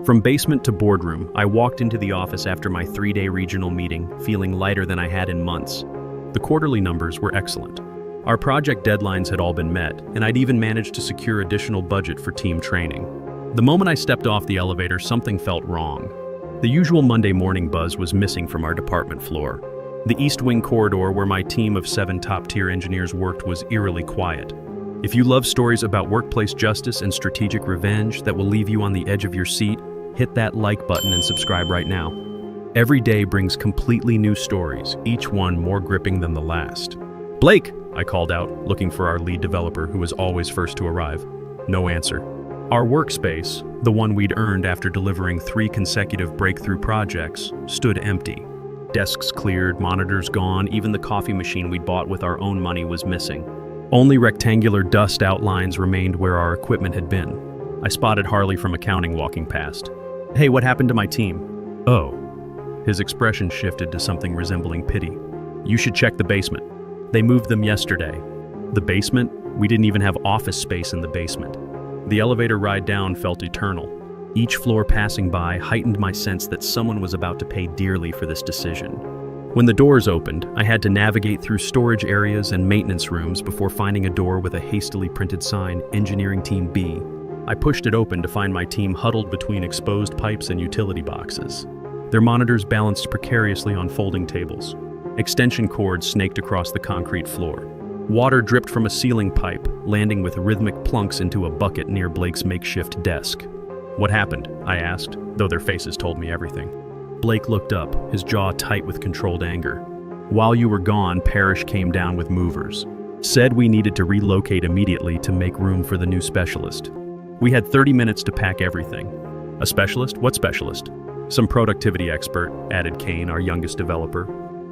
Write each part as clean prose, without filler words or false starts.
From basement to boardroom, I walked into the office after my 3-day regional meeting, feeling lighter than I had in months. The quarterly numbers were excellent. Our project deadlines had all been met, and I'd even managed to secure additional budget for team training. The moment I stepped off the elevator, something felt wrong. The usual Monday morning buzz was missing from our department floor. The East Wing corridor where my team of 7 top-tier engineers worked was eerily quiet. If you love stories about workplace justice and strategic revenge that will leave you on the edge of your seat, hit that like button and subscribe right now. Every day brings completely new stories, each one more gripping than the last. "Blake!" I called out, looking for our lead developer who was always first to arrive. No answer. Our workspace, the one we'd earned after delivering 3 consecutive breakthrough projects, stood empty. Desks cleared, monitors gone, even the coffee machine we'd bought with our own money was missing. Only rectangular dust outlines remained where our equipment had been. I spotted Harley from accounting walking past. "Hey, what happened to my team?" "Oh." His expression shifted to something resembling pity. "You should check the basement. They moved them yesterday." "The basement? We didn't even have office space in the basement." The elevator ride down felt eternal. Each floor passing by heightened my sense that someone was about to pay dearly for this decision. When the doors opened, I had to navigate through storage areas and maintenance rooms before finding a door with a hastily printed sign, Engineering Team B. I pushed it open to find my team huddled between exposed pipes and utility boxes. Their monitors balanced precariously on folding tables. Extension cords snaked across the concrete floor. Water dripped from a ceiling pipe, landing with rhythmic plunks into a bucket near Blake's makeshift desk. "What happened?" I asked, though their faces told me everything. Blake looked up, his jaw tight with controlled anger. "While you were gone, Parrish came down with movers. Said we needed to relocate immediately to make room for the new specialist. We had 30 minutes to pack everything." "A specialist? What specialist?" "Some productivity expert," added Kane, our youngest developer.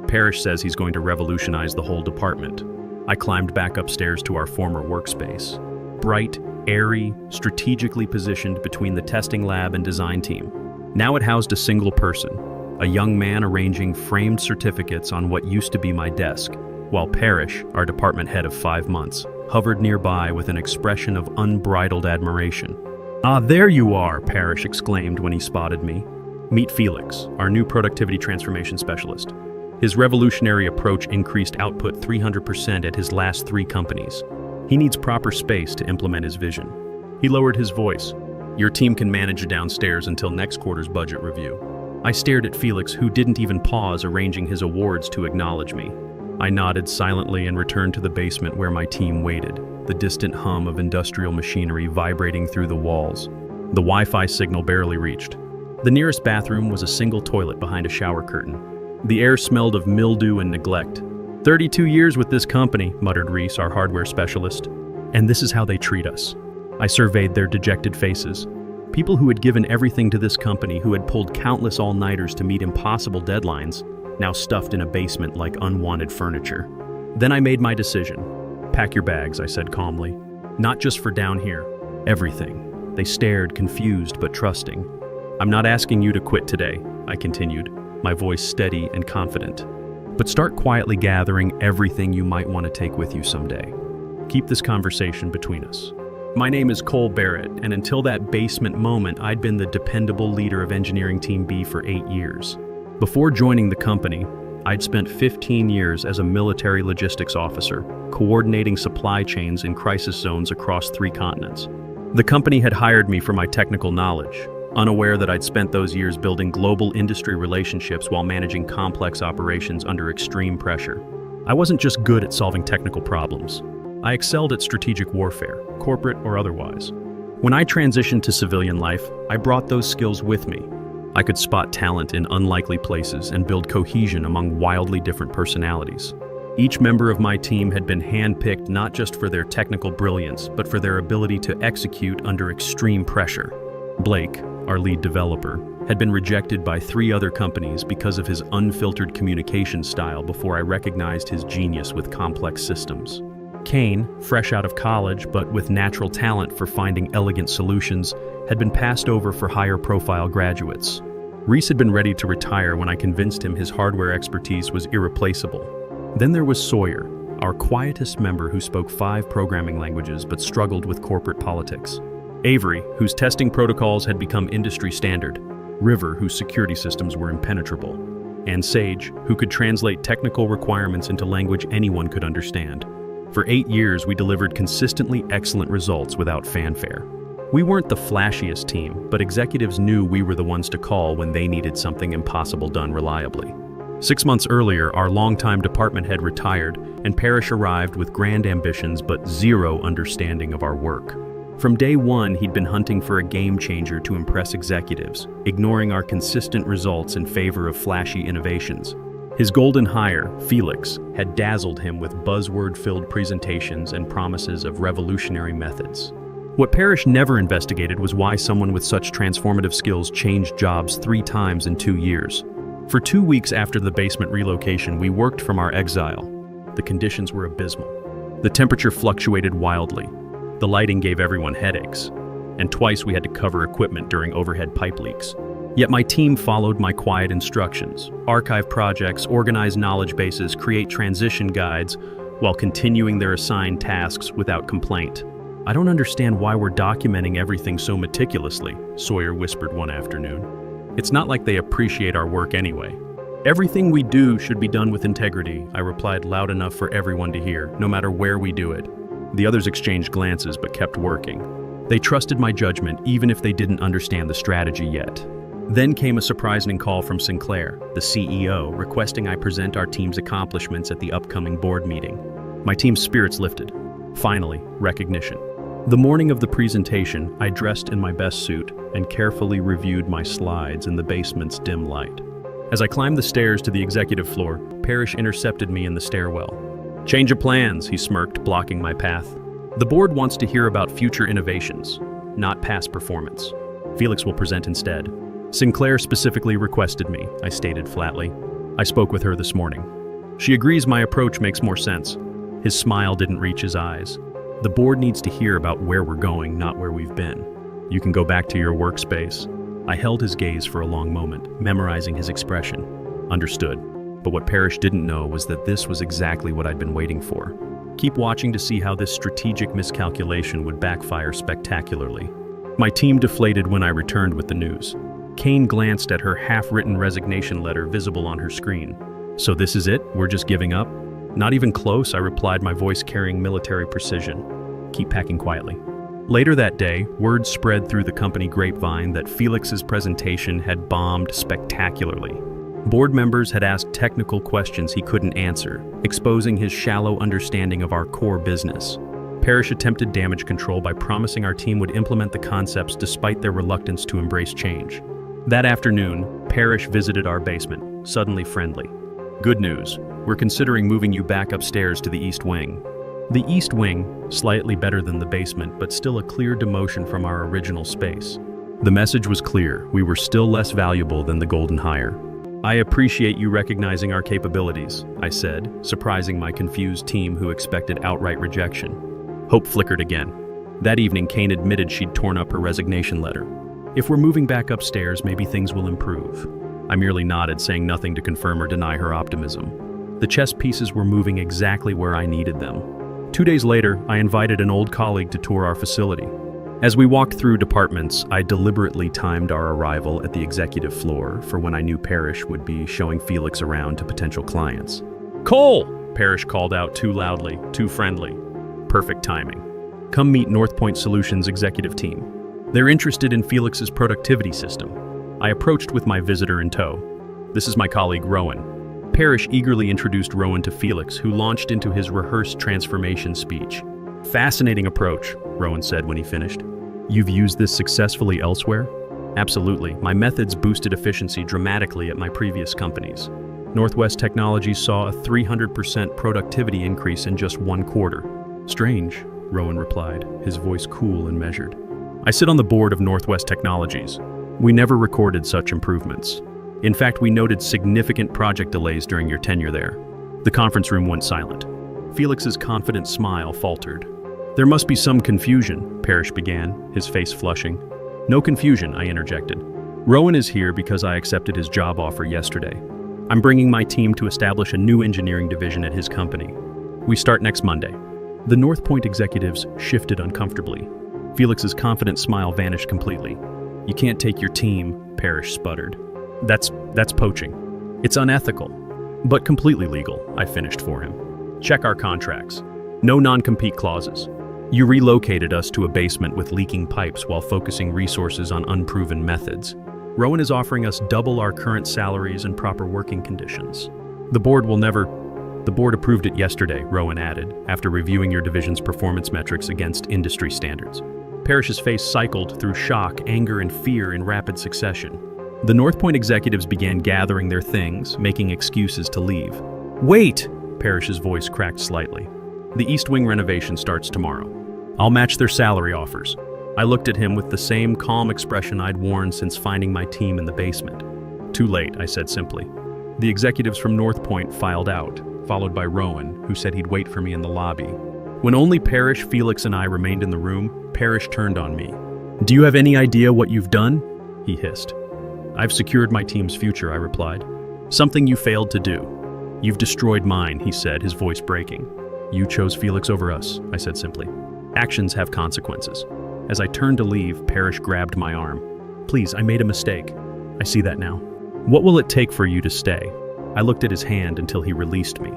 "Parrish says he's going to revolutionize the whole department." I climbed back upstairs to our former workspace. Bright, airy, strategically positioned between the testing lab and design team. Now it housed a single person, a young man arranging framed certificates on what used to be my desk, while Parrish, our department head of 5 months, hovered nearby with an expression of unbridled admiration. "Ah, there you are," Parrish exclaimed when he spotted me. "Meet Felix, our new productivity transformation specialist. His revolutionary approach increased output 300% at his last 3 companies. He needs proper space to implement his vision." He lowered his voice. "Your team can manage downstairs until next quarter's budget review." I stared at Felix, who didn't even pause arranging his awards to acknowledge me. I nodded silently and returned to the basement where my team waited, the distant hum of industrial machinery vibrating through the walls. The Wi-Fi signal barely reached. The nearest bathroom was a single toilet behind a shower curtain. The air smelled of mildew and neglect. 32 years with this company," muttered Reese, our hardware specialist. "And this is how they treat us." I surveyed their dejected faces. People who had given everything to this company, who had pulled countless all-nighters to meet impossible deadlines, now stuffed in a basement like unwanted furniture. Then I made my decision. "Pack your bags," I said calmly. "Not just for down here. Everything." They stared, confused but trusting. "I'm not asking you to quit today," I continued, my voice steady and confident. "But start quietly gathering everything you might want to take with you someday. Keep this conversation between us. My name is Cole Barrett, and until that basement moment, I'd been the dependable leader of Engineering Team B for 8 years. Before joining the company, I'd spent 15 years as a military logistics officer, coordinating supply chains in crisis zones across 3 continents. The company had hired me for my technical knowledge, unaware that I'd spent those years building global industry relationships while managing complex operations under extreme pressure. I wasn't just good at solving technical problems. I excelled at strategic warfare, corporate or otherwise. When I transitioned to civilian life, I brought those skills with me. I could spot talent in unlikely places and build cohesion among wildly different personalities. Each member of my team had been handpicked not just for their technical brilliance, but for their ability to execute under extreme pressure. Blake, our lead developer, had been rejected by 3 other companies because of his unfiltered communication style before I recognized his genius with complex systems. Kane, fresh out of college but with natural talent for finding elegant solutions, had been passed over for higher-profile graduates. Reese had been ready to retire when I convinced him his hardware expertise was irreplaceable. Then there was Sawyer, our quietest member who spoke 5 programming languages but struggled with corporate politics. Avery, whose testing protocols had become industry standard. River, whose security systems were impenetrable. And Sage, who could translate technical requirements into language anyone could understand. For 8 years, we delivered consistently excellent results without fanfare. We weren't the flashiest team, but executives knew we were the ones to call when they needed something impossible done reliably. 6 months earlier, our longtime department head retired, and Parrish arrived with grand ambitions but zero understanding of our work. From day one, he'd been hunting for a game changer to impress executives, ignoring our consistent results in favor of flashy innovations. His golden hire, Felix, had dazzled him with buzzword-filled presentations and promises of revolutionary methods. What Parrish never investigated was why someone with such transformative skills changed jobs 3 times in 2 years. For 2 weeks after the basement relocation, we worked from our exile. The conditions were abysmal. The temperature fluctuated wildly. The lighting gave everyone headaches. And twice we had to cover equipment during overhead pipe leaks. Yet my team followed my quiet instructions: archive projects, organize knowledge bases, create transition guides, while continuing their assigned tasks without complaint. "I don't understand why we're documenting everything so meticulously," Sawyer whispered one afternoon. "It's not like they appreciate our work anyway." "Everything we do should be done with integrity," I replied loud enough for everyone to hear, no matter where we do it. The others exchanged glances but kept working. They trusted my judgment even if they didn't understand the strategy yet. Then came a surprising call from Sinclair, the CEO, requesting I present our team's accomplishments at the upcoming board meeting. My team's spirits lifted. Finally, recognition. The morning of the presentation, I dressed in my best suit and carefully reviewed my slides in the basement's dim light. As I climbed the stairs to the executive floor, Parrish intercepted me in the stairwell. "Change of plans," he smirked, blocking my path. "The board wants to hear about future innovations, not past performance. Felix will present instead." "Sinclair specifically requested me," I stated flatly. "I spoke with her this morning. She agrees my approach makes more sense." His smile didn't reach his eyes. "The board needs to hear about where we're going, not where we've been. You can go back to your workspace." I held his gaze for a long moment, memorizing his expression. Understood. But what Parrish didn't know was that this was exactly what I'd been waiting for. Keep watching to see how this strategic miscalculation would backfire spectacularly. My team deflated when I returned with the news. Kane glanced at her half-written resignation letter visible on her screen. "So this is it? We're just giving up?" "Not even close," I replied, my voice carrying military precision. "Keep packing quietly." Later that day, word spread through the company grapevine that Felix's presentation had bombed spectacularly. Board members had asked technical questions he couldn't answer, exposing his shallow understanding of our core business. Parrish attempted damage control by promising our team would implement the concepts despite their reluctance to embrace change. That afternoon, Parrish visited our basement, suddenly friendly. "Good news. We're considering moving you back upstairs to the East Wing." The East Wing, slightly better than the basement, but still a clear demotion from our original space. The message was clear: we were still less valuable than the golden hire. "I appreciate you recognizing our capabilities," I said, surprising my confused team who expected outright rejection. Hope flickered again. That evening, Kane admitted she'd torn up her resignation letter. "If we're moving back upstairs, maybe things will improve." I merely nodded, saying nothing to confirm or deny her optimism. The chess pieces were moving exactly where I needed them. 2 days later, I invited an old colleague to tour our facility. As we walked through departments, I deliberately timed our arrival at the executive floor for when I knew Parrish would be showing Felix around to potential clients. "Cole!" Parrish called out too loudly, too friendly. Perfect timing. "Come meet Northpoint Solutions executive team. They're interested in Felix's productivity system." I approached with my visitor in tow. "This is my colleague, Rowan." Parrish eagerly introduced Rowan to Felix, who launched into his rehearsed transformation speech. "Fascinating approach," Rowan said when he finished. "You've used this successfully elsewhere?" "Absolutely. My methods boosted efficiency dramatically at my previous companies. Northwest Technologies saw a 300% productivity increase in just 1 quarter. "Strange," Rowan replied, his voice cool and measured. "I sit on the board of Northwest Technologies. We never recorded such improvements. In fact, we noted significant project delays during your tenure there." The conference room went silent. Felix's confident smile faltered. "There must be some confusion," Parrish began, his face flushing. "No confusion," I interjected. "Rowan is here because I accepted his job offer yesterday. I'm bringing my team to establish a new engineering division at his company. We start next Monday." The Northpoint executives shifted uncomfortably. Felix's confident smile vanished completely. You can't take your team, Parrish sputtered. That's poaching. It's unethical, but completely legal, I finished for him. Check our contracts. No non-compete clauses. You relocated us to a basement with leaking pipes while focusing resources on unproven methods. Rowan is offering us double our current salaries and proper working conditions. The board approved it yesterday, Rowan added, after reviewing your division's performance metrics against industry standards. Parrish's face cycled through shock, anger, and fear in rapid succession. The North Point executives began gathering their things, making excuses to leave. Wait! Parrish's voice cracked slightly. The East Wing renovation starts tomorrow. I'll match their salary offers. I looked at him with the same calm expression I'd worn since finding my team in the basement. Too late, I said simply. The executives from North Point filed out, followed by Rowan, who said he'd wait for me in the lobby. When only Parrish, Felix, and I remained in the room, Parrish turned on me. Do you have any idea what you've done? He hissed. I've secured my team's future, I replied. Something you failed to do. You've destroyed mine, he said, his voice breaking. You chose Felix over us, I said simply. Actions have consequences. As I turned to leave, Parrish grabbed my arm. Please, I made a mistake. I see that now. What will it take for you to stay? I looked at his hand until he released me.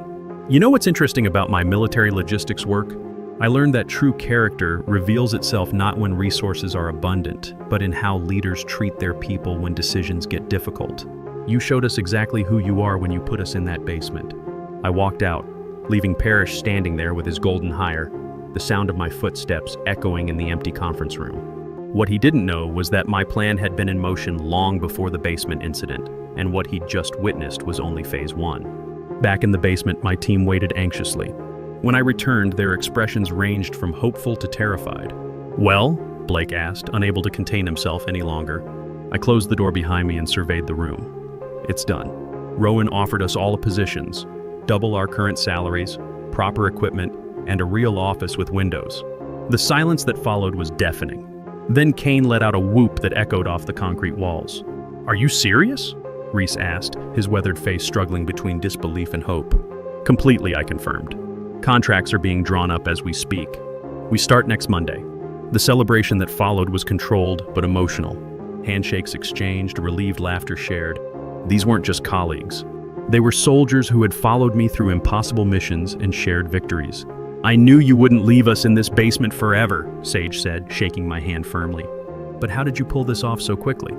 You know what's interesting about my military logistics work? I learned that true character reveals itself not when resources are abundant, but in how leaders treat their people when decisions get difficult. You showed us exactly who you are when you put us in that basement. I walked out, leaving Parrish standing there with his golden hire, the sound of my footsteps echoing in the empty conference room. What he didn't know was that my plan had been in motion long before the basement incident, and what he'd just witnessed was only phase 1. Back in the basement, my team waited anxiously. When I returned, their expressions ranged from hopeful to terrified. Well? Blake asked, unable to contain himself any longer. I closed the door behind me and surveyed the room. It's done. Rowan offered us all positions, double our current salaries, proper equipment, and a real office with windows. The silence that followed was deafening. Then Kane let out a whoop that echoed off the concrete walls. Are you serious? Reese asked, his weathered face struggling between disbelief and hope. Completely, I confirmed. Contracts are being drawn up as we speak. We start next Monday. The celebration that followed was controlled but emotional. Handshakes exchanged, relieved laughter shared. These weren't just colleagues. They were soldiers who had followed me through impossible missions and shared victories. I knew you wouldn't leave us in this basement forever, Sage said, shaking my hand firmly. But how did you pull this off so quickly?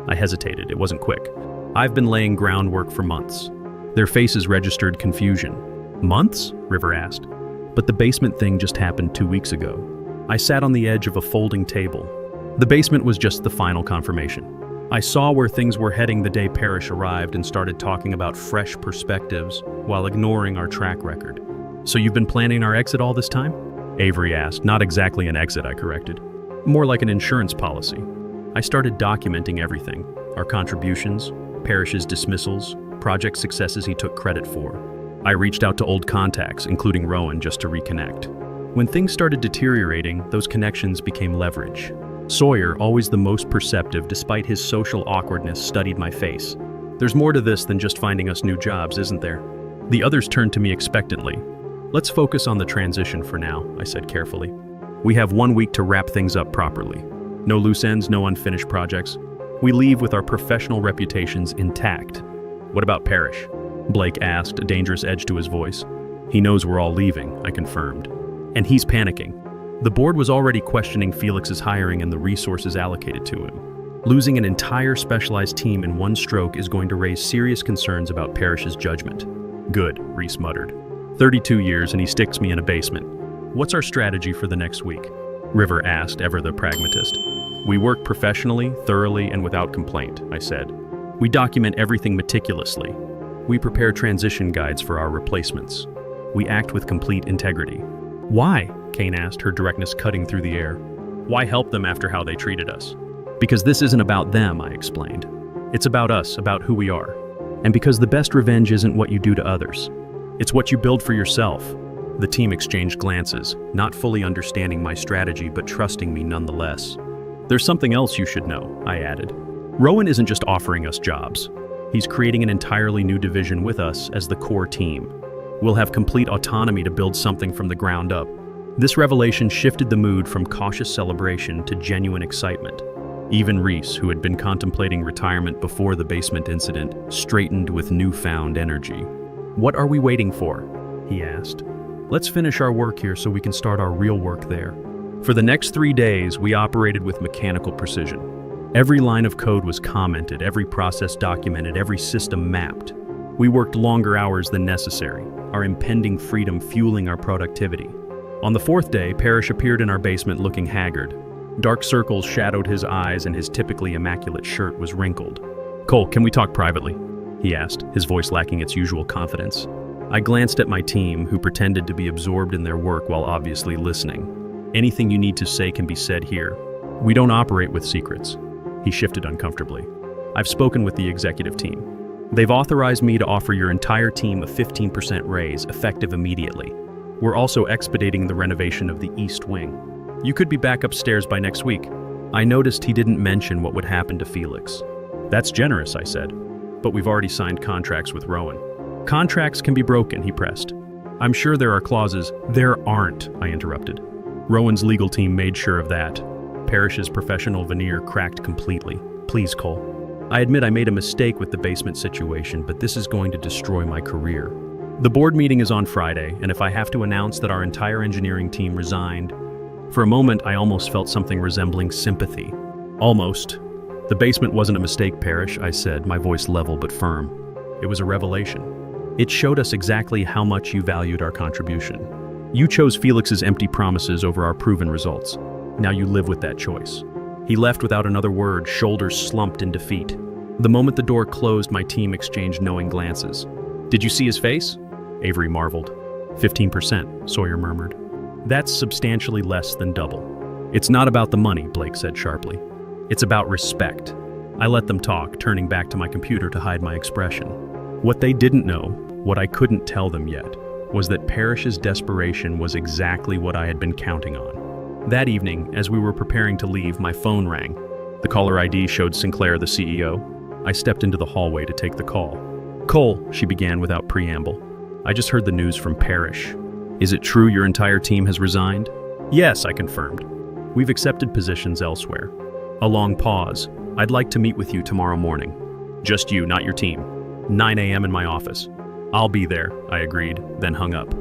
I hesitated. It wasn't quick. I've been laying groundwork for months. Their faces registered confusion. Months? River asked. But the basement thing just happened 2 weeks ago. I sat on the edge of a folding table. The basement was just the final confirmation. I saw where things were heading the day Parrish arrived and started talking about fresh perspectives while ignoring our track record. So you've been planning our exit all this time? Avery asked. Not exactly an exit, I corrected. More like an insurance policy. I started documenting everything. Our contributions, Parrish's dismissals, project successes he took credit for. I reached out to old contacts, including Rowan, just to reconnect. When things started deteriorating, those connections became leverage. Sawyer, always the most perceptive despite his social awkwardness, studied my face. There's more to this than just finding us new jobs, isn't there? The others turned to me expectantly. Let's focus on the transition for now, I said carefully. We have 1 week to wrap things up properly. No loose ends, no unfinished projects. We leave with our professional reputations intact. What about Parrish? Blake asked, a dangerous edge to his voice. He knows we're all leaving, I confirmed. And he's panicking. The board was already questioning Felix's hiring and the resources allocated to him. Losing an entire specialized team in one stroke is going to raise serious concerns about Parrish's judgment. Good, Reese muttered. 32 years and he sticks me in a basement. What's our strategy for the next week? River asked, ever the pragmatist. We work professionally, thoroughly, and without complaint, I said. We document everything meticulously. We prepare transition guides for our replacements. We act with complete integrity. Why? Kane asked, her directness cutting through the air. Why help them after how they treated us? Because this isn't about them, I explained. It's about us, about who we are. And because the best revenge isn't what you do to others. It's what you build for yourself. The team exchanged glances, not fully understanding my strategy but trusting me nonetheless. There's something else you should know, I added. Rowan isn't just offering us jobs. He's creating an entirely new division with us as the core team. We'll have complete autonomy to build something from the ground up. This revelation shifted the mood from cautious celebration to genuine excitement. Even Reese, who had been contemplating retirement before the basement incident, straightened with newfound energy. "What are we waiting for?" he asked. "Let's finish our work here so we can start our real work there." For the next 3 days, we operated with mechanical precision. Every line of code was commented, every process documented, every system mapped. We worked longer hours than necessary, our impending freedom fueling our productivity. On the 4th day, Parrish appeared in our basement looking haggard. Dark circles shadowed his eyes and his typically immaculate shirt was wrinkled. "Cole, can we talk privately?" he asked, his voice lacking its usual confidence. I glanced at my team, who pretended to be absorbed in their work while obviously listening. "Anything you need to say can be said here. We don't operate with secrets." He shifted uncomfortably. "I've spoken with the executive team. They've authorized me to offer your entire team a 15% raise, effective immediately. We're also expediting the renovation of the East Wing. You could be back upstairs by next week." I noticed he didn't mention what would happen to Felix. "That's generous," I said, "but we've already signed contracts with Rowan." "Contracts can be broken," he pressed. "I'm sure there are clauses." "There aren't," I interrupted. Rowan's legal team made sure of that. Parrish's professional veneer cracked completely. "Please, Cole. I admit I made a mistake with the basement situation, but this is going to destroy my career. The board meeting is on Friday, and if I have to announce that our entire engineering team resigned..." For a moment, I almost felt something resembling sympathy. "Almost. The basement wasn't a mistake, Parrish," I said, my voice level but firm. "It was a revelation. It showed us exactly how much you valued our contribution. You chose Felix's empty promises over our proven results. Now you live with that choice." He left without another word, shoulders slumped in defeat. The moment the door closed, my team exchanged knowing glances. "Did you see his face?" Avery marveled. 15%, Sawyer murmured. "That's substantially less than double." "It's not about the money," Blake said sharply. "It's about respect." I let them talk, turning back to my computer to hide my expression. What they didn't know, what I couldn't tell them yet, was that Parrish's desperation was exactly what I had been counting on. That evening, as we were preparing to leave, my phone rang. The caller ID showed Sinclair, the CEO. I stepped into the hallway to take the call. "Cole," she began without preamble. "I just heard the news from Parrish. Is it true your entire team has resigned?" "Yes," I confirmed. "We've accepted positions elsewhere." A long pause. "I'd like to meet with you tomorrow morning." "Just you, not your team." 9 a.m. in my office. "I'll be there," I agreed, then hung up.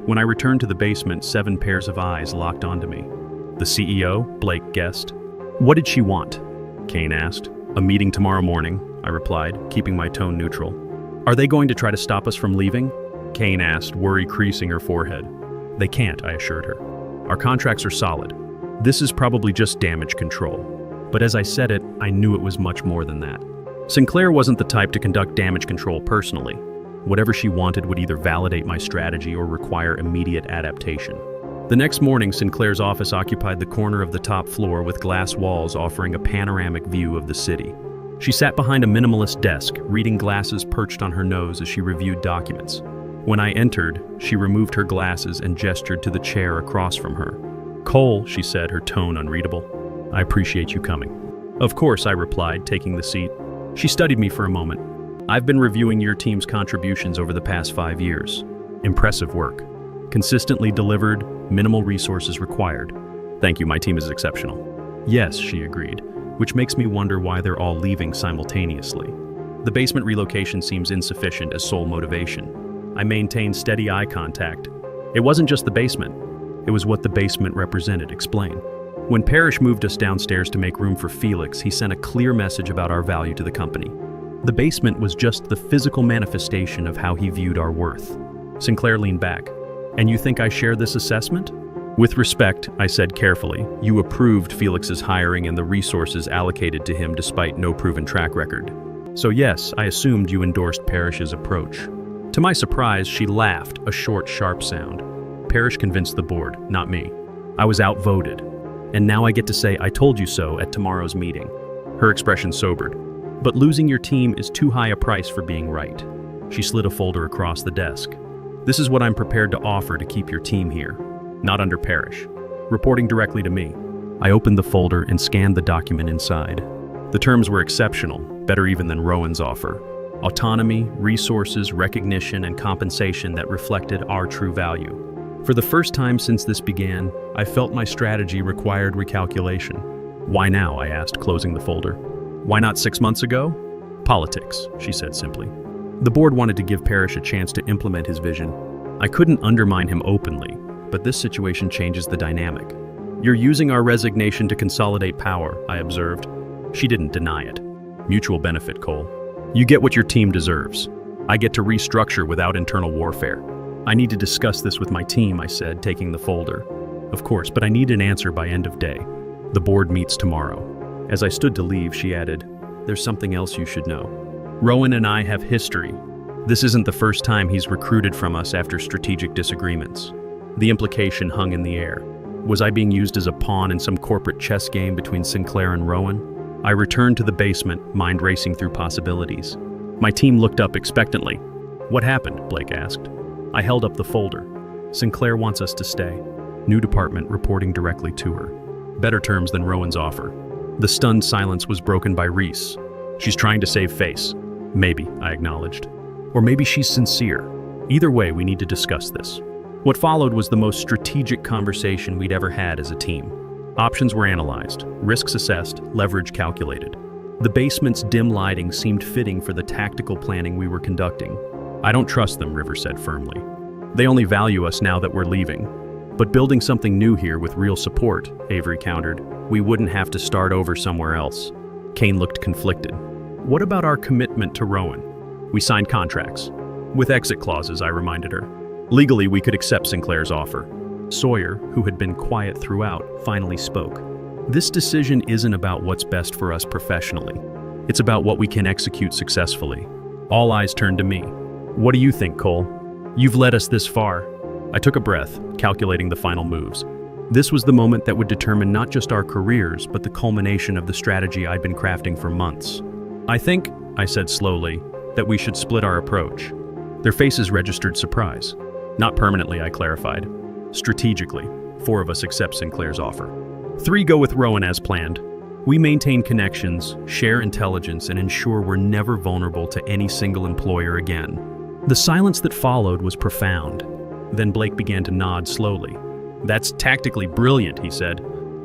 When I returned to the basement, 7 pairs of eyes locked onto me. "The CEO?" Blake guessed. "What did she want?" Kane asked. "A meeting tomorrow morning," I replied, keeping my tone neutral. "Are they going to try to stop us from leaving?" Kane asked, worry creasing her forehead. "They can't," I assured her. "Our contracts are solid. This is probably just damage control." But as I said it, I knew it was much more than that. Sinclair wasn't the type to conduct damage control personally. Whatever she wanted would either validate my strategy or require immediate adaptation. The next morning, Sinclair's office occupied the corner of the top floor with glass walls offering a panoramic view of the city. She sat behind a minimalist desk, reading glasses perched on her nose as she reviewed documents. When I entered, she removed her glasses and gestured to the chair across from her. "Cole," she said, her tone unreadable. "I appreciate you coming." "Of course," I replied, taking the seat. She studied me for a moment. "I've been reviewing your team's contributions over the past 5 years. Impressive work. Consistently delivered, minimal resources required. Thank you, my team is exceptional." "Yes," she agreed, which makes me wonder why they're all leaving simultaneously. The basement relocation seems insufficient as sole motivation. I maintained steady eye contact. It wasn't just the basement. It was what the basement represented. Explain. When Parrish moved us downstairs to make room for Felix, he sent a clear message about our value to the company. The basement was just the physical manifestation of how he viewed our worth. Sinclair leaned back. "And you think I share this assessment?" "With respect," I said carefully, "you approved Felix's hiring and the resources allocated to him despite no proven track record. So yes, I assumed you endorsed Parrish's approach." To my surprise, she laughed, a short, sharp sound. "Parrish convinced the board, not me. I was outvoted. And now I get to say I told you so at tomorrow's meeting." Her expression sobered. "But losing your team is too high a price for being right." She slid a folder across the desk. "This is what I'm prepared to offer to keep your team here. Not under Parrish. Reporting directly to me." I opened the folder and scanned the document inside. The terms were exceptional, better even than Rowan's offer. Autonomy, resources, recognition, and compensation that reflected our true value. For the first time since this began, I felt my strategy required recalculation. Why now? I asked, closing the folder. Why not 6 months ago? Politics, she said simply. The board wanted to give Parrish a chance to implement his vision. I couldn't undermine him openly, but this situation changes the dynamic. You're using our resignation to consolidate power, I observed. She didn't deny it. Mutual benefit, Cole. You get what your team deserves. I get to restructure without internal warfare. I need to discuss this with my team, I said, taking the folder. Of course, but I need an answer by end of day. The board meets tomorrow. As I stood to leave, she added, there's something else you should know. Rowan and I have history. This isn't the first time he's recruited from us after strategic disagreements. The implication hung in the air. Was I being used as a pawn in some corporate chess game between Sinclair and Rowan? I returned to the basement, mind racing through possibilities. My team looked up expectantly. What happened? Blake asked. I held up the folder. Sinclair wants us to stay. New department reporting directly to her. Better terms than Rowan's offer. The stunned silence was broken by Reese. She's trying to save face. Maybe, I acknowledged. Or maybe she's sincere. Either way, we need to discuss this. What followed was the most strategic conversation we'd ever had as a team. Options were analyzed, risks assessed, leverage calculated. The basement's dim lighting seemed fitting for the tactical planning we were conducting. I don't trust them, River said firmly. They only value us now that we're leaving. But building something new here with real support, Avery countered, we wouldn't have to start over somewhere else. Kane looked conflicted. What about our commitment to Rowan? We signed contracts. With exit clauses, I reminded her. Legally, we could accept Sinclair's offer. Sawyer, who had been quiet throughout, finally spoke. This decision isn't about what's best for us professionally. It's about what we can execute successfully. All eyes turned to me. What do you think, Cole? You've led us this far. I took a breath, calculating the final moves. This was the moment that would determine not just our careers, but the culmination of the strategy I'd been crafting for months. I think, I said slowly, that we should split our approach. Their faces registered surprise. Not permanently, I clarified. Strategically, 4 of us accept Sinclair's offer. 3 go with Rowan as planned. We maintain connections, share intelligence, and ensure we're never vulnerable to any single employer again. The silence that followed was profound. Then Blake began to nod slowly. That's tactically brilliant, he said.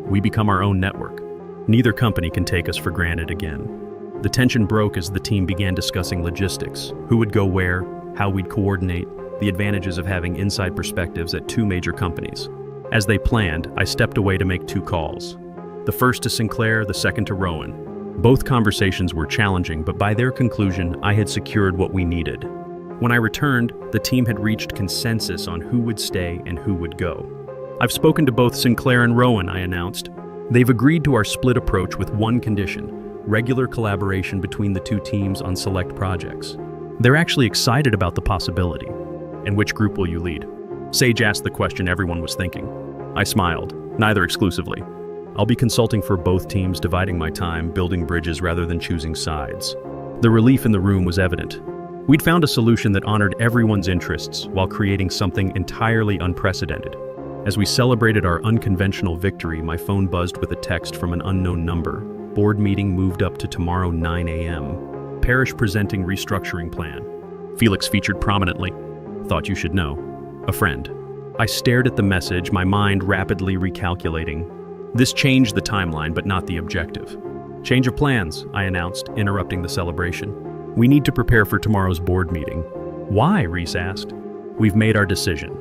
We become our own network. Neither company can take us for granted again. The tension broke as the team began discussing logistics, who would go where, how we'd coordinate, the advantages of having inside perspectives at 2 major companies. As they planned, I stepped away to make 2 calls. The first to Sinclair, the second to Rowan. Both conversations were challenging, but by their conclusion, I had secured what we needed. When I returned, the team had reached consensus on who would stay and who would go. I've spoken to both Sinclair and Rowan, I announced. They've agreed to our split approach with one condition: regular collaboration between the 2 teams on select projects. They're actually excited about the possibility. And which group will you lead? Sage asked the question everyone was thinking. I smiled, neither exclusively. I'll be consulting for both teams, dividing my time, building bridges rather than choosing sides. The relief in the room was evident. We'd found a solution that honored everyone's interests while creating something entirely unprecedented. As we celebrated our unconventional victory, my phone buzzed with a text from an unknown number. Board meeting moved up to tomorrow 9 a.m. Parrish presenting restructuring plan. Felix featured prominently. Thought you should know. A friend. I stared at the message, my mind rapidly recalculating. This changed the timeline, but not the objective. Change of plans, I announced, interrupting the celebration. We need to prepare for tomorrow's board meeting. Why? Reese asked. We've made our decision.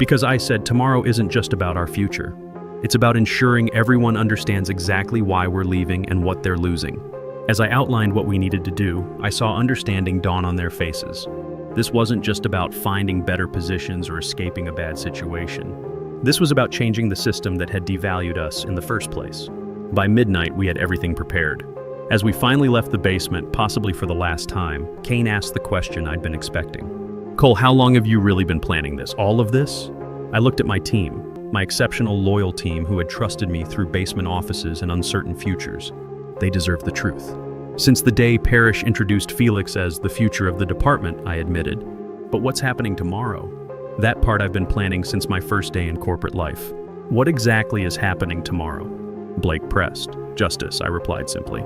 Because I said tomorrow isn't just about our future. It's about ensuring everyone understands exactly why we're leaving and what they're losing. As I outlined what we needed to do, I saw understanding dawn on their faces. This wasn't just about finding better positions or escaping a bad situation. This was about changing the system that had devalued us in the first place. By midnight, we had everything prepared. As we finally left the basement, possibly for the last time, Kane asked the question I'd been expecting. Cole, how long have you really been planning this? All of this? I looked at my team, my exceptional loyal team who had trusted me through basement offices and uncertain futures. They deserve the truth. Since the day Parrish introduced Felix as the future of the department, I admitted. But what's happening tomorrow? That part I've been planning since my first day in corporate life. What exactly is happening tomorrow? Blake pressed. Justice, I replied simply.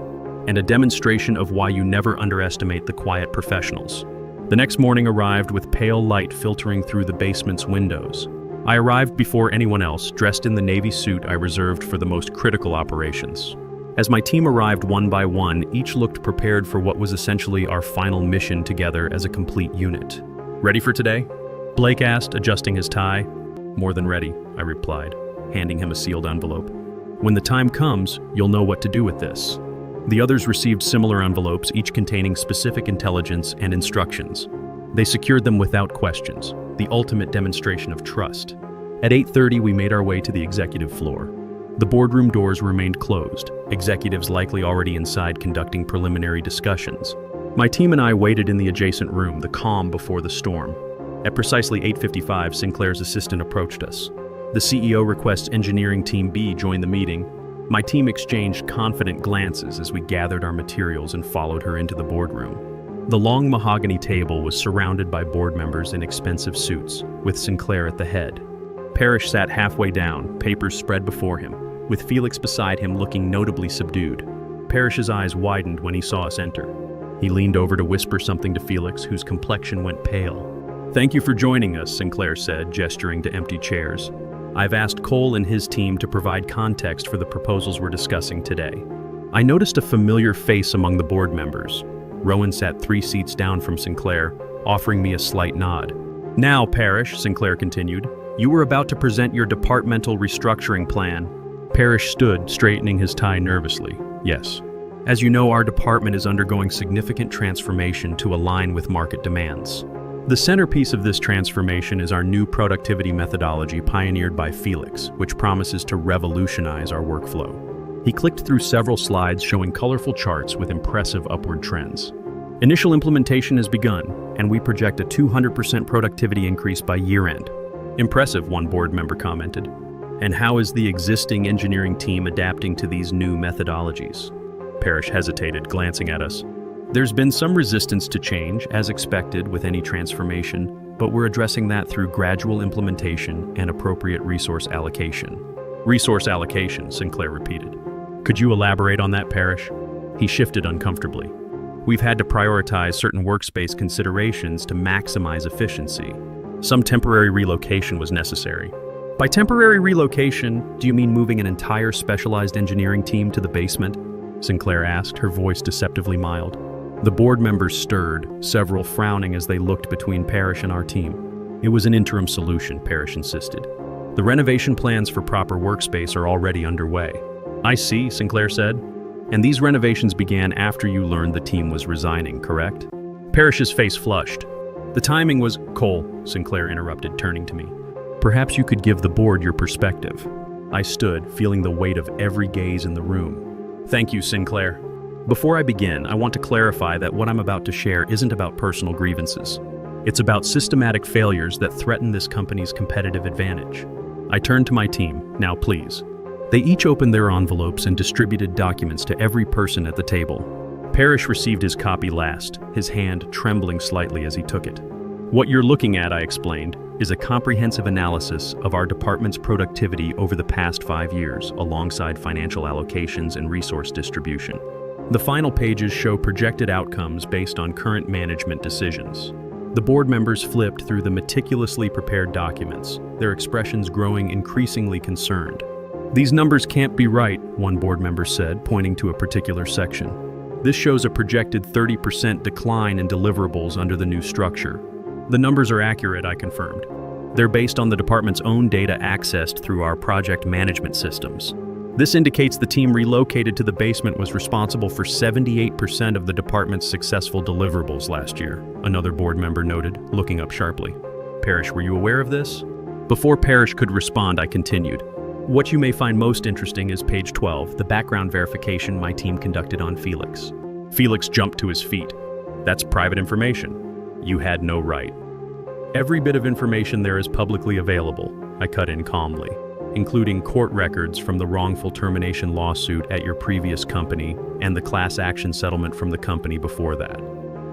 And a demonstration of why you never underestimate the quiet professionals. The next morning arrived with pale light filtering through the basement's windows. I arrived before anyone else, dressed in the navy suit I reserved for the most critical operations. As my team arrived one by one, each looked prepared for what was essentially our final mission together as a complete unit. "Ready for today?" Blake asked, adjusting his tie. "More than ready," I replied, handing him a sealed envelope. "When the time comes, you'll know what to do with this." The others received similar envelopes, each containing specific intelligence and instructions. They secured them without questions, the ultimate demonstration of trust. At 8:30, we made our way to the executive floor. The boardroom doors remained closed, executives likely already inside conducting preliminary discussions. My team and I waited in the adjacent room, the calm before the storm. At precisely 8:55, Sinclair's assistant approached us. The CEO requests Engineering Team B join the meeting. My team exchanged confident glances as we gathered our materials and followed her into the boardroom. The long mahogany table was surrounded by board members in expensive suits, with Sinclair at the head. Parrish sat halfway down, papers spread before him, with Felix beside him looking notably subdued. Parrish's eyes widened when he saw us enter. He leaned over to whisper something to Felix, whose complexion went pale. "Thank you for joining us," Sinclair said, gesturing to empty chairs. "I've asked Cole and his team to provide context for the proposals we're discussing today." I noticed a familiar face among the board members. Rowan sat 3 seats down from Sinclair, offering me a slight nod. "Now, Parrish," Sinclair continued, "you were about to present your departmental restructuring plan." Parrish stood, straightening his tie nervously. "Yes. As you know, our department is undergoing significant transformation to align with market demands. The centerpiece of this transformation is our new productivity methodology pioneered by Felix, which promises to revolutionize our workflow." He clicked through several slides showing colorful charts with impressive upward trends. "Initial implementation has begun, and we project a 200% productivity increase by year-end." "Impressive," one board member commented. "And how is the existing engineering team adapting to these new methodologies?" Parrish hesitated, glancing at us. "There's been some resistance to change, as expected with any transformation, but we're addressing that through gradual implementation and appropriate resource allocation." "Resource allocation," Sinclair repeated. "Could you elaborate on that, Parrish?" He shifted uncomfortably. "We've had to prioritize certain workspace considerations to maximize efficiency. Some temporary relocation was necessary." "By temporary relocation, do you mean moving an entire specialized engineering team to the basement?" Sinclair asked, her voice deceptively mild. The board members stirred, several frowning as they looked between Parrish and our team. "It was an interim solution," Parrish insisted. "The renovation plans for proper workspace are already underway." "I see," Sinclair said. "And these renovations began after you learned the team was resigning, correct?" Parrish's face flushed. "The timing was—" "Cole," Sinclair interrupted, turning to me. "Perhaps you could give the board your perspective." I stood, feeling the weight of every gaze in the room. "Thank you, Sinclair. Before I begin, I want to clarify that what I'm about to share isn't about personal grievances. It's about systematic failures that threaten this company's competitive advantage." I turned to my team. "Now, please." They each opened their envelopes and distributed documents to every person at the table. Parrish received his copy last, his hand trembling slightly as he took it. "What you're looking at," I explained, "is a comprehensive analysis of our department's productivity over the past 5 years, alongside financial allocations and resource distribution. The final pages show projected outcomes based on current management decisions." The board members flipped through the meticulously prepared documents, their expressions growing increasingly concerned. "These numbers can't be right," one board member said, pointing to a particular section. "This shows a projected 30% decline in deliverables under the new structure." "The numbers are accurate," I confirmed. "They're based on the department's own data accessed through our project management systems. This indicates the team relocated to the basement was responsible for 78% of the department's successful deliverables last year," another board member noted, looking up sharply. "Parrish, were you aware of this?" Before Parrish could respond, I continued. "What you may find most interesting is page 12, the background verification my team conducted on Felix." Felix jumped to his feet. "That's private information. You had no right." "Every bit of information there is publicly available," I cut in calmly, "including court records from the wrongful termination lawsuit at your previous company and the class action settlement from the company before that."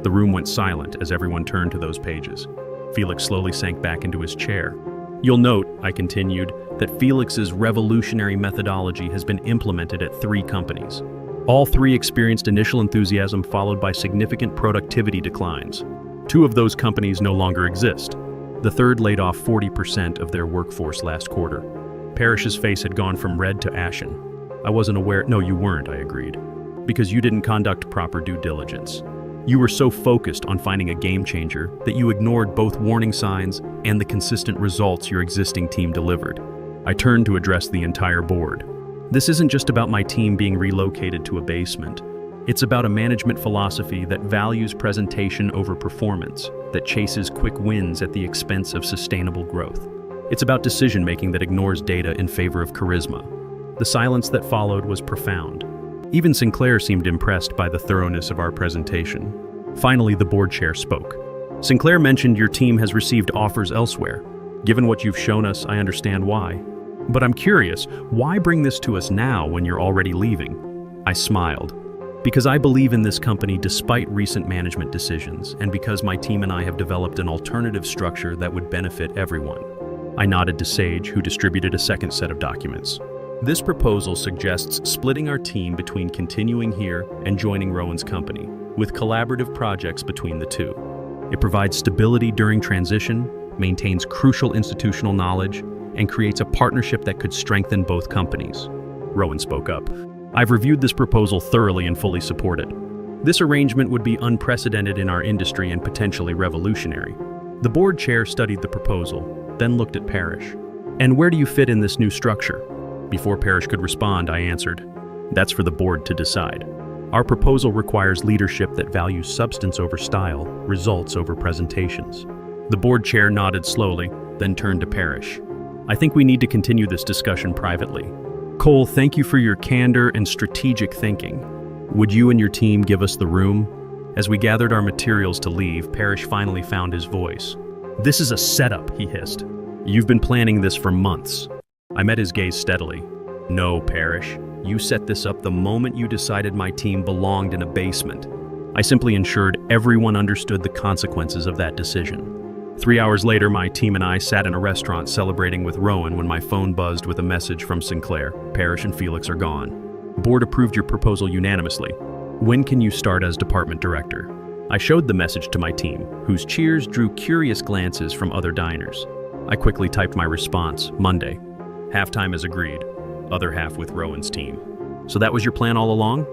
The room went silent as everyone turned to those pages. Felix slowly sank back into his chair. "You'll note," I continued, "that Felix's revolutionary methodology has been implemented at 3 companies. All 3 experienced initial enthusiasm followed by significant productivity declines. 2 of those companies no longer exist. The third laid off 40% of their workforce last quarter. Parrish's face had gone from red to ashen. I wasn't aware. No, you weren't, I agreed. Because you didn't conduct proper due diligence. You were so focused on finding a game changer that you ignored both warning signs and the consistent results your existing team delivered. I turned to address the entire board. This isn't just about my team being relocated to a basement. It's about a management philosophy that values presentation over performance, that chases quick wins at the expense of sustainable growth. It's about decision-making that ignores data in favor of charisma. The silence that followed was profound. Even Sinclair seemed impressed by the thoroughness of our presentation. Finally, the board chair spoke. Sinclair mentioned your team has received offers elsewhere. Given what you've shown us, I understand why. But I'm curious, why bring this to us now when you're already leaving? I smiled. Because I believe in this company despite recent management decisions, and because my team and I have developed an alternative structure that would benefit everyone. I nodded to Sage, who distributed a second set of documents. This proposal suggests splitting our team between continuing here and joining Rowan's company, with collaborative projects between the two. It provides stability during transition, maintains crucial institutional knowledge, and creates a partnership that could strengthen both companies. Rowan spoke up. I've reviewed this proposal thoroughly and fully support it. This arrangement would be unprecedented in our industry and potentially revolutionary. The board chair studied the proposal, then looked at Parrish. And where do you fit in this new structure? Before Parrish could respond, I answered, that's for the board to decide. Our proposal requires leadership that values substance over style, results over presentations. The board chair nodded slowly, then turned to Parrish. I think we need to continue this discussion privately. Cole, thank you for your candor and strategic thinking. Would you and your team give us the room? As we gathered our materials to leave, Parrish finally found his voice. This is a setup, he hissed. You've been planning this for months. I met his gaze steadily. No, Parrish. You set this up the moment you decided my team belonged in a basement. I simply ensured everyone understood the consequences of that decision. 3 hours later, my team and I sat in a restaurant celebrating with Rowan when my phone buzzed with a message from Sinclair. Parrish and Felix are gone. Board approved your proposal unanimously. When can you start as department director? I showed the message to my team, whose cheers drew curious glances from other diners. I quickly typed my response, Monday. Halftime as agreed, other half with Rowan's team. So that was your plan all along?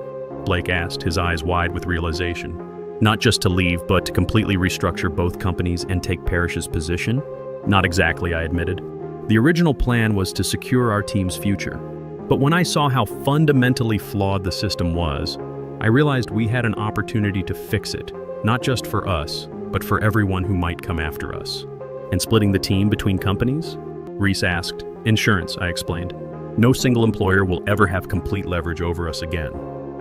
Blake asked, his eyes wide with realization. Not just to leave, but to completely restructure both companies and take Parrish's position? Not exactly, I admitted. The original plan was to secure our team's future. But when I saw how fundamentally flawed the system was, I realized we had an opportunity to fix it, not just for us, but for everyone who might come after us. And splitting the team between companies? Reese asked. Insurance, I explained. No single employer will ever have complete leverage over us again.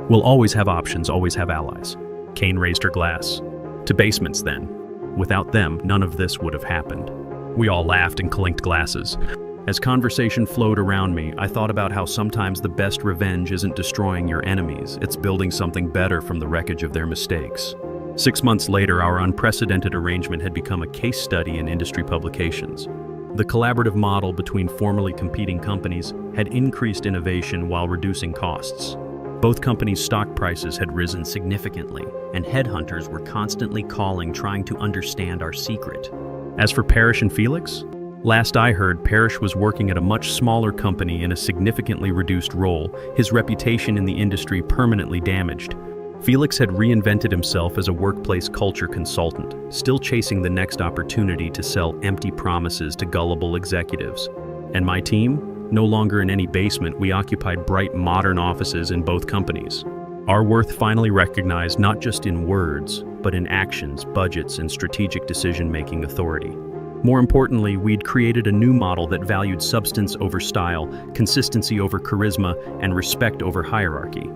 We'll always have options, always have allies. Kane raised her glass. To basements, then. Without them, none of this would have happened. We all laughed and clinked glasses. As conversation flowed around me, I thought about how sometimes the best revenge isn't destroying your enemies, it's building something better from the wreckage of their mistakes. 6 months later, our unprecedented arrangement had become a case study in industry publications. The collaborative model between formerly competing companies had increased innovation while reducing costs. Both companies' stock prices had risen significantly, and headhunters were constantly calling, trying to understand our secret. As for Parrish and Felix, last I heard, Parrish was working at a much smaller company in a significantly reduced role, his reputation in the industry permanently damaged. Felix had reinvented himself as a workplace culture consultant, still chasing the next opportunity to sell empty promises to gullible executives. And my team? No longer in any basement, we occupied bright, modern offices in both companies. Our worth finally recognized not just in words, but in actions, budgets, and strategic decision-making authority. More importantly, we'd created a new model that valued substance over style, consistency over charisma, and respect over hierarchy.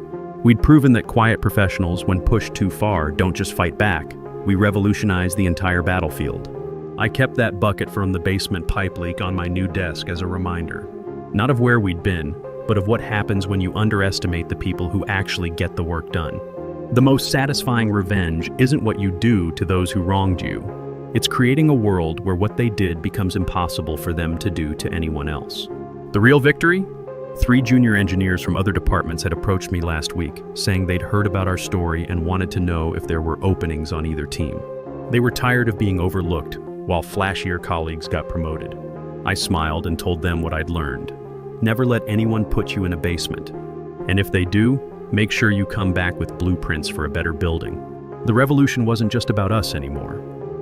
We'd proven that quiet professionals, when pushed too far, don't just fight back. We revolutionized the entire battlefield. I kept that bucket from the basement pipe leak on my new desk as a reminder. Not of where we'd been, but of what happens when you underestimate the people who actually get the work done. The most satisfying revenge isn't what you do to those who wronged you. It's creating a world where what they did becomes impossible for them to do to anyone else. The real victory? 3 junior engineers from other departments had approached me last week, saying they'd heard about our story and wanted to know if there were openings on either team. They were tired of being overlooked, while flashier colleagues got promoted. I smiled and told them what I'd learned. Never let anyone put you in a basement. And if they do, make sure you come back with blueprints for a better building. The revolution wasn't just about us anymore.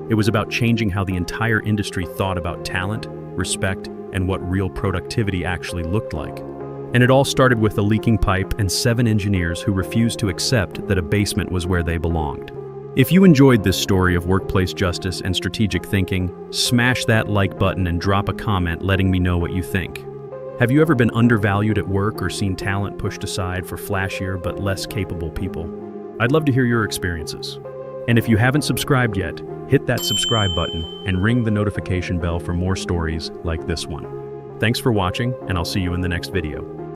It was about changing how the entire industry thought about talent, respect, and what real productivity actually looked like. And it all started with a leaking pipe and 7 engineers who refused to accept that a basement was where they belonged. If you enjoyed this story of workplace justice and strategic thinking, smash that like button and drop a comment letting me know what you think. Have you ever been undervalued at work or seen talent pushed aside for flashier but less capable people? I'd love to hear your experiences. And if you haven't subscribed yet, hit that subscribe button and ring the notification bell for more stories like this one. Thanks for watching, and I'll see you in the next video.